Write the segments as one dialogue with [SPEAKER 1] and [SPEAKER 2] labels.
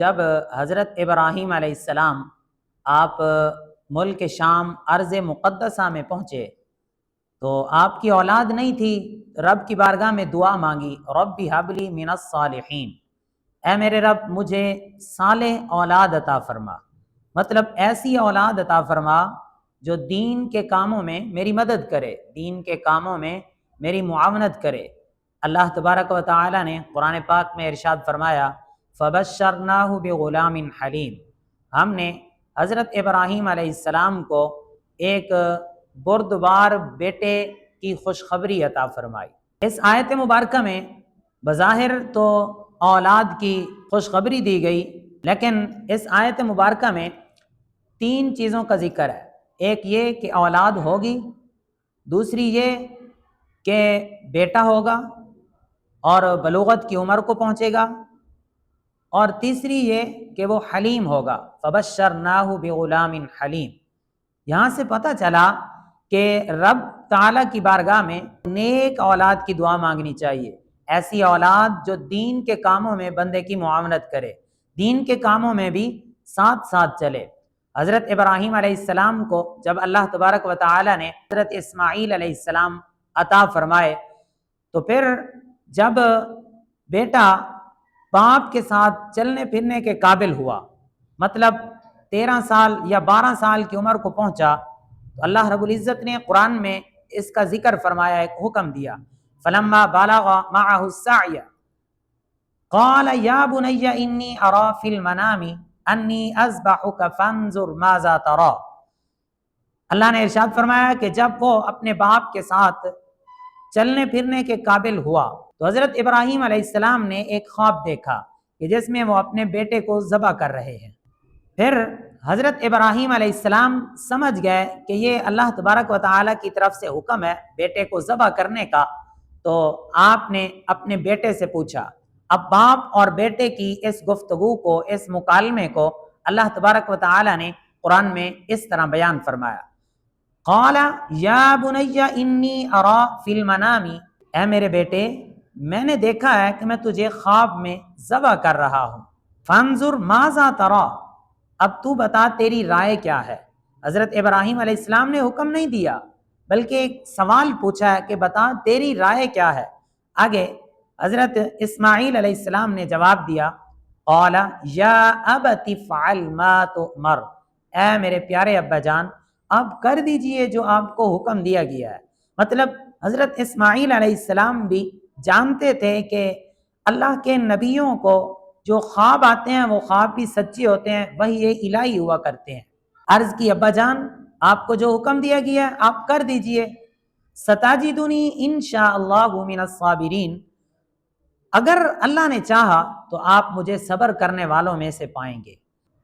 [SPEAKER 1] جب حضرت ابراہیم علیہ السلام آپ ملک شام ارض مقدسہ میں پہنچے تو آپ کی اولاد نہیں تھی۔ رب کی بارگاہ میں دعا مانگی، رب ہب لی من الصالحین، اے میرے رب مجھے صالح اولاد عطا فرما، مطلب ایسی اولاد عطا فرما جو دین کے کاموں میں میری مدد کرے، دین کے کاموں میں میری معاونت کرے۔ اللہ تبارک و تعالی نے قرآن پاک میں ارشاد فرمایا فبشرناہ بغلام حلیم، ہم نے حضرت ابراہیم علیہ السلام کو ایک بردبار بیٹے کی خوشخبری عطا فرمائی۔ اس آیت مبارکہ میں بظاہر تو اولاد کی خوشخبری دی گئی، لیکن اس آیت مبارکہ میں 3 چیزوں کا ذکر ہے۔ ایک یہ کہ اولاد ہوگی، دوسری یہ کہ بیٹا ہوگا اور بلوغت کی عمر کو پہنچے گا، اور تیسری یہ کہ وہ حلیم ہوگا، فبشرناہ بغلام حلیم۔ یہاں سے پتہ چلا کہ رب تعالیٰ کی بارگاہ میں نیک اولاد کی دعا مانگنی چاہیے، ایسی اولاد جو دین کے کاموں میں بندے کی معاونت کرے، دین کے کاموں میں بھی ساتھ ساتھ چلے۔ حضرت ابراہیم علیہ السلام کو جب اللہ تبارک و تعالیٰ نے حضرت اسماعیل علیہ السلام عطا فرمائے تو پھر جب بیٹا باپ کے ساتھ چلنے پھرنے کے قابل ہوا، مطلب 13 سال یا 12 سال کی عمر کو پہنچا، تو اللہ رب العزت نے قرآن میں اس کا ذکر فرمایا، ایک حکم دیا، فلما بلغ معه السعی قال یا بنی انی اری فی المنام انی اذبحک فانظر ماذا تری۔ اللہ نے ارشاد فرمایا کہ جب وہ اپنے باپ کے ساتھ چلنے پھرنے کے قابل ہوا تو حضرت ابراہیم علیہ السلام نے ایک خواب دیکھا کہ جس میں وہ اپنے بیٹے کو ذبح کر رہے ہیں۔ پھر حضرت ابراہیم علیہ السلام سمجھ گئے کہ یہ اللہ تبارک و تعالیٰ کی طرف سے حکم ہے بیٹے کو ذبح کرنے کا، تو آپ نے اپنے بیٹے سے پوچھا۔ اب باپ اور بیٹے کی اس گفتگو کو، اس مکالمے کو اللہ تبارک و تعالیٰ نے قرآن میں اس طرح بیان فرمایا، قال یا بنی انی اری فی المنام، اے میرے بیٹے میں نے دیکھا ہے کہ میں تجھے خواب میں ذبح کر رہا ہوں، فانظر ماذا تری، اب تو بتا تیری رائے کیا ہے۔ حضرت ابراہیم علیہ السلام نے حکم نہیں دیا بلکہ ایک سوال پوچھا ہے کہ بتا تیری رائے کیا ہے۔ آگے حضرت اسماعیل علیہ السلام نے جواب دیا، قال یا ابت افعل ما تؤمر، اے میرے پیارے ابا جان آپ کر دیجئے جو آپ کو حکم دیا گیا ہے۔ مطلب حضرت اسماعیل علیہ السلام بھی جانتے تھے کہ اللہ کے نبیوں کو جو خواب آتے ہیں وہ خواب بھی سچے ہوتے ہیں، وہی الہی ہوا کرتے ہیں۔ عرض کی ابا جان آپ کو جو حکم دیا گیا ہے آپ کر دیجئے، ستجدنی انشاءاللہ من الصابرین، اگر اللہ نے چاہا تو آپ مجھے صبر کرنے والوں میں سے پائیں گے۔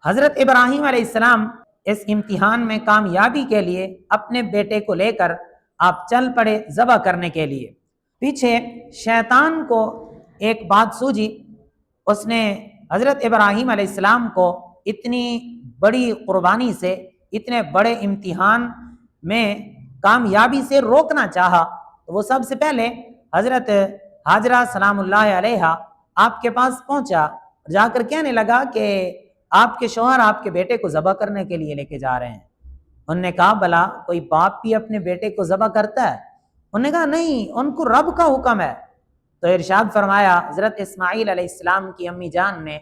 [SPEAKER 1] حضرت ابراہیم علیہ السلام اس امتحان میں کامیابی کے لیے اپنے بیٹے کو لے کر آپ چل پڑے ذبح کرنے کے لیے۔ پیچھے شیطان کو ایک بات سوجی، اس نے حضرت ابراہیم علیہ السلام کو اتنی بڑی قربانی سے، اتنے بڑے امتحان میں کامیابی سے روکنا چاہا، تو وہ سب سے پہلے حضرت ہاجرہ سلام اللہ علیہا آپ کے پاس پہنچا، جا کر کہنے لگا کہ آپ کے شوہر آپ کے بیٹے کو ذبح کرنے کے لیے لے کے جا رہے ہیں۔ انہوں نے کہا بھلا کوئی باپ بھی اپنے بیٹے کو ذبح کرتا ہے؟ انہوں نے کہا نہیں، ان کو رب کا حکم ہے۔ تو ارشاد فرمایا حضرت اسماعیل علیہ السلام کی امی جان نے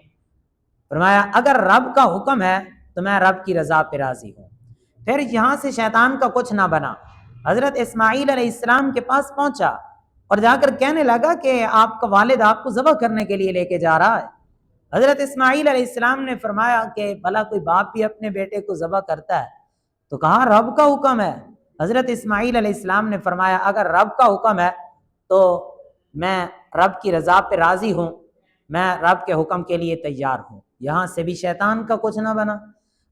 [SPEAKER 1] فرمایا اگر رب کا حکم ہے تو میں رب کی رضا پہ راضی ہوں۔ پھر یہاں سے شیطان کا کچھ نہ بنا، حضرت اسماعیل علیہ السلام کے پاس پہنچا اور جا کر کہنے لگا کہ آپ کا والد آپ کو ذبح کرنے کے لیے لے کے جا رہا ہے۔ حضرت اسماعیل علیہ السلام نے فرمایا کہ بھلا کوئی باپ بھی اپنے بیٹے کو ذبح کرتا ہے؟ تو کہا رب کا حکم ہے۔ حضرت اسماعیل علیہ السلام نے فرمایا اگر رب کا حکم ہے تو میں رب کی رضا پہ راضی ہوں، میں رب کے حکم کے لیے تیار ہوں۔ یہاں سے بھی شیطان کا کچھ نہ بنا،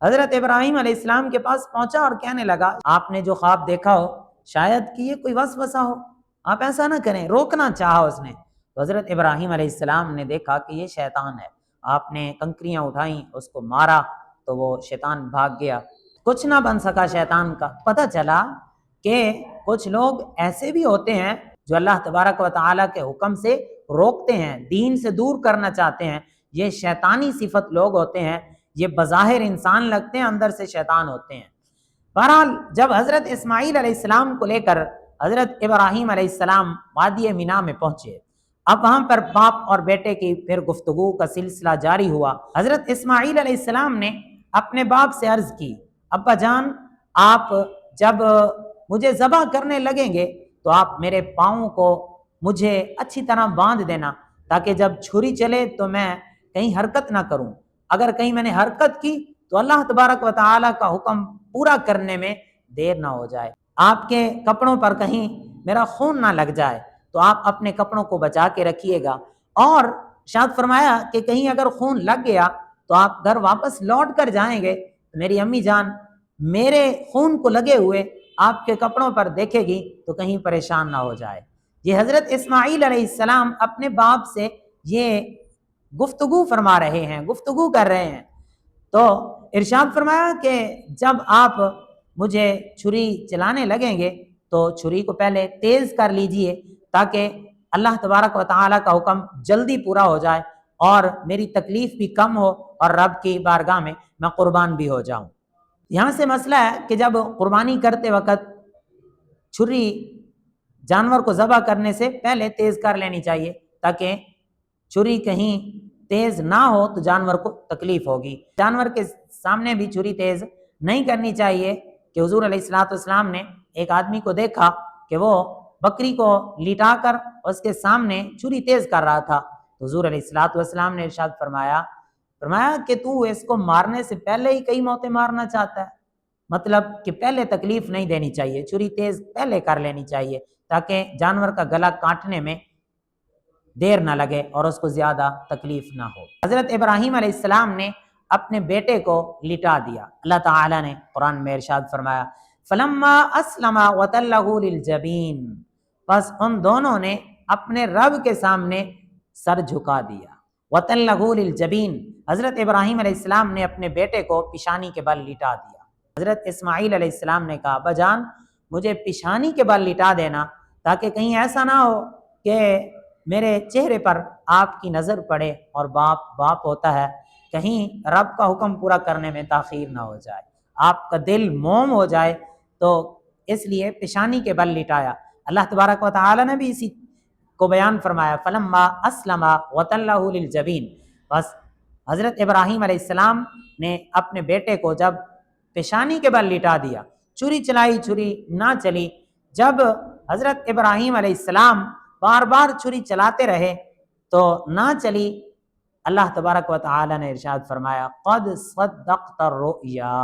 [SPEAKER 1] حضرت ابراہیم علیہ السلام کے پاس پہنچا اور کہنے لگا آپ نے جو خواب دیکھا ہو شاید کہ یہ کوئی وسوسہ ہو، آپ ایسا نہ کریں، روکنا چاہا اس نے۔ تو حضرت ابراہیم علیہ السلام نے دیکھا کہ یہ شیطان ہے، آپ نے کنکریاں اٹھائیں، اس کو مارا تو وہ شیطان بھاگ گیا، کچھ نہ بن سکا شیطان کا۔ پتہ چلا کہ کچھ لوگ ایسے بھی ہوتے ہیں جو اللہ تبارک و تعالیٰ کے حکم سے روکتے ہیں، دین سے دور کرنا چاہتے ہیں، یہ شیطانی صفت لوگ ہوتے ہیں، یہ بظاہر انسان لگتے ہیں، اندر سے شیطان ہوتے ہیں۔ بہرحال جب حضرت اسماعیل علیہ السلام کو لے کر حضرت ابراہیم علیہ السلام وادی مینا میں پہنچے، اب وہاں پر باپ اور بیٹے کی پھر گفتگو کا سلسلہ جاری ہوا۔ حضرت اسماعیل علیہ السلام نے اپنے باپ سے عرض کی، ابا جان آپ جب مجھے ذبح کرنے لگیں گے تو آپ میرے پاؤں کو مجھے اچھی طرح باندھ دینا، تاکہ جب چھری چلے تو میں کہیں حرکت نہ کروں، اگر کہیں میں نے حرکت کی تو اللہ تبارک و تعالیٰ کا حکم پورا کرنے میں دیر نہ ہو جائے، آپ کے کپڑوں پر کہیں میرا خون نہ لگ جائے، تو آپ اپنے کپڑوں کو بچا کے رکھیے گا، اور ارشاد فرمایا کہ کہیں اگر خون لگ گیا تو آپ گھر واپس لوٹ کر جائیں گے، میری امی جان میرے خون کو لگے ہوئے آپ کے کپڑوں پر دیکھے گی تو کہیں پریشان نہ ہو جائے۔ یہ حضرت اسماعیل علیہ السلام اپنے باپ سے یہ گفتگو فرما رہے ہیں، گفتگو کر رہے ہیں، تو ارشاد فرمایا کہ جب آپ مجھے چھری چلانے لگیں گے تو چھری کو پہلے تیز کر لیجئے، تاکہ اللہ تبارک و تعالیٰ کا حکم جلدی پورا ہو جائے اور میری تکلیف بھی کم ہو اور رب کی بارگاہ میں قربان بھی ہو جاؤں۔ یہاں سے مسئلہ ہے کہ جب قربانی کرتے وقت چھری جانور کو ذبح کرنے سے پہلے تیز کر لینی چاہیے، تاکہ چھری کہیں تیز نہ ہو تو جانور کو تکلیف ہوگی۔ جانور کے سامنے بھی چھری تیز نہیں کرنی چاہیے، کہ حضور علیہ الصلوۃ والسلام نے ایک آدمی کو دیکھا کہ وہ بکری کو لٹا کر اس کے سامنے چھری تیز کر رہا تھا، حضور علیہ الصلوۃ والسلام نے ارشاد فرمایا کہ تو اس کو مارنے سے پہلے ہی کئی موتیں مارنا چاہتا ہے، مطلب کہ پہلے تکلیف نہیں دینی چاہیے، چھری تیز پہلے کر لینی چاہیے، تاکہ جانور کا گلا کاٹنے میں دیر نہ لگے اور اس کو زیادہ تکلیف نہ ہو۔ حضرت ابراہیم علیہ السلام نے اپنے بیٹے کو لٹا دیا۔ اللہ تعالیٰ نے قرآن میں ارشاد فرمایا فلما اسلم وتلہ للجبین، پس ان دونوں نے اپنے رب کے سامنے سر جھکا دیا۔ وتلہ للجبین، حضرت ابراہیم علیہ السلام نے اپنے بیٹے کو پیشانی کے بل لٹا دیا۔ حضرت اسماعیل علیہ السلام نے کہا ابا جان مجھے پیشانی کے بل لٹا دینا، تاکہ کہیں ایسا نہ ہو کہ میرے چہرے پر آپ کی نظر پڑے، اور باپ ہوتا ہے، کہیں رب کا حکم پورا کرنے میں تاخیر نہ ہو جائے، آپ کا دل موم ہو جائے، تو اس لیے پیشانی کے بل لٹایا۔ اللہ تبارک و تعالی نے بھی اسی کو بیان فرمایا فلما اسلم وتلہ للجبین، بس حضرت ابراہیم علیہ السلام نے اپنے بیٹے کو جب پیشانی کے بل لٹا دیا، چھری چلائی چھری نہ چلی، جب حضرت ابراہیم علیہ السلام بار بار چھری چلاتے رہے تو نہ چلی، اللہ تبارک و تعالی نے ارشاد فرمایا قد صدقت الرؤیا،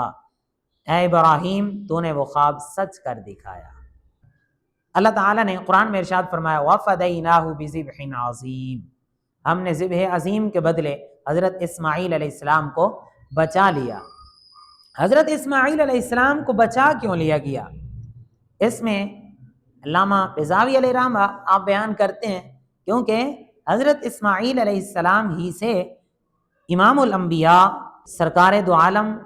[SPEAKER 1] اے ابراہیم تو نے وہ خواب سچ کر دکھایا۔ اللہ تعالیٰ نے قرآن میں ارشاد فرمایا وَفَدَيْنَاهُ بِذِبْحٍ عَظِيمٍ، ہم نے ذبح عظیم کے بدلے حضرت اسماعیل علیہ السلام کو بچا لیا۔ حضرت اسماعیل علیہ السلام کو بچا کیوں لیا گیا؟ اس میں علامہ بیضاوی علیہ رحمہ آپ بیان کرتے ہیں کیونکہ حضرت اسماعیل علیہ السلام ہی سے امام الانبیاء، سرکار دو عالم،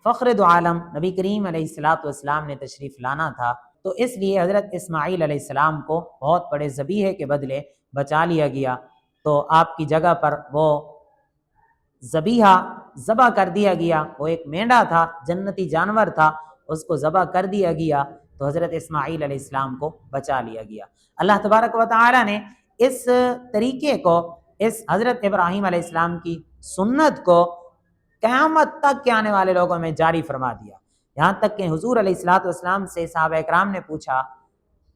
[SPEAKER 1] فخر دو عالم نبی کریم علیہ الصلوۃ والسلام نے تشریف لانا تھا، تو اس لیے حضرت اسماعیل علیہ السلام کو بہت بڑے ذبیحے کے بدلے بچا لیا گیا، تو آپ کی جگہ پر وہ ذبیحہ ذبح کر دیا گیا، وہ ایک مینڈا تھا، جنتی جانور تھا، اس کو ذبح کر دیا گیا، تو حضرت اسماعیل علیہ السلام کو بچا لیا گیا۔ اللہ تبارک و تعالی نے اس طریقے کو، اس حضرت ابراہیم علیہ السلام کی سنت کو قیامت تک کے آنے والے لوگوں میں جاری فرما دیا، یہاں تک کہ حضور علیہ الصلوۃ والسلام سے صحابہ اکرام نے پوچھا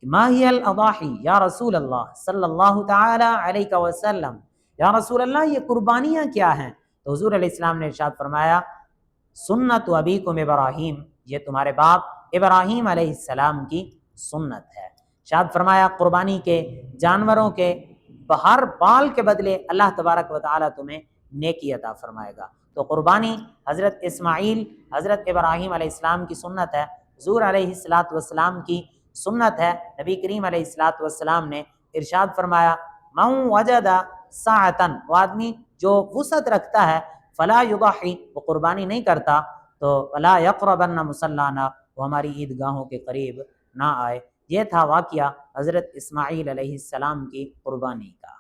[SPEAKER 1] کہ ما ہی الاضاحی یا رسول اللہ صلی اللہ تعالی علیہ وسلم، یا رسول اللہ یہ قربانیاں کیا ہیں؟ تو حضور علیہ السلام نے ارشاد فرمایا سنت ابیکم ابراہیم، یہ تمہارے باپ ابراہیم علیہ السلام کی سنت ہے۔ ارشاد فرمایا قربانی کے جانوروں کے ہر بال کے بدلے اللہ تبارک و تعالیٰ تمہیں نیکی عطا فرمائے گا۔ تو قربانی حضرت اسماعیل، حضرت ابراہیم علیہ السلام کی سنت ہے، حضور علیہ الصلوۃ والسلام کی سنت ہے۔ نبی کریم علیہ الصلوۃ والسلام نے ارشاد فرمایا من وجد ساعتن، وہ آدمی جو وسعت رکھتا ہے، فلا یضحی، وہ قربانی نہیں کرتا، تو فلا یقربن مصلانا، وہ ہماری عیدگاہوں کے قریب نہ آئے۔ یہ تھا واقعہ حضرت اسماعیل علیہ السلام کی قربانی کا۔